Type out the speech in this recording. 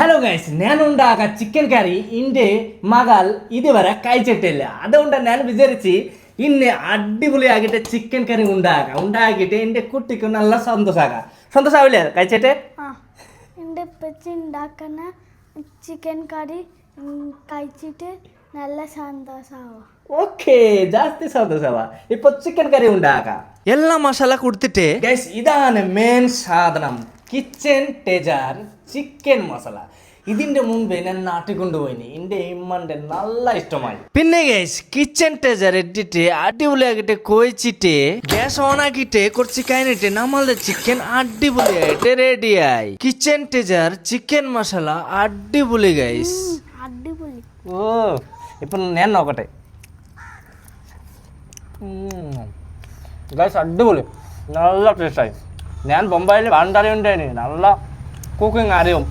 Hello guys, ഞാനുണ്ടാക്കുക chicken കറി എൻ്റെ മകൾ ഇതുവരെ കഴിച്ചിട്ടില്ല. അതുകൊണ്ട് ഞാൻ വിചാരിച്ച് ഇന്ന് അടിപൊളിയാക്കിയിട്ട് ചിക്കൻ കറി ഉണ്ടാക്കിയിട്ട് എൻ്റെ കുട്ടിക്ക് നല്ല സന്തോഷമാവില്ലേ കഴിച്ചിട്ട്? എൻ്റെ ഉപ്പച്ചി ഉണ്ടാക്കുന്ന ചിക്കൻ കറി കഴിച്ചിട്ട് നല്ല സന്തോഷമാവും. ഓക്കെ, ജാസ്തി സന്തോഷമാവാ. ഇപ്പൊ ചിക്കൻ കറി ഉണ്ടാക്കാം. എല്ലാ മസാല കൊടുത്തിട്ട് ഗൈസ് ഇതാണ് മെയിൻ സാധനം, കിച്ചൻ ടെജാർ ചിക്കൻ മസാല. ഇതിന്റെ മുമ്പേ ഞാൻ നാട്ടിൽ കൊണ്ടുപോയി, എൻ്റെ ഇമ്മന്റെ നല്ല ഇഷ്ടമായി. പിന്നെ ഗൈസ് കിച്ചൻ ടെജർ ഇട്ടിട്ട് അടിപൊളിയാക്കിട്ട് കുഴച്ചിട്ട് ഗ്യാസ് ഓൺ ആക്കിയിട്ട് കുറച്ച് കഴിഞ്ഞിട്ട് നമ്മളുടെ ചിക്കൻ അടിപൊളിയായിട്ട് റെഡിയായി. കിച്ചൻ ടെജർ ചിക്കൻ മസാല അടിപൊളി ഗൈസ്, അടിപൊളി. ഓ ഇപ്പൊ ഞാൻ നോക്കട്ടെ ഗൈസ്, അടിപൊളി, നല്ല ടേസ്റ്റായി. ഞാൻ ബൊമ്പായിൽ പണ്ടറിയുണ്ടായിരുന്നു, നല്ല കുക്കിംഗ് അറിയും.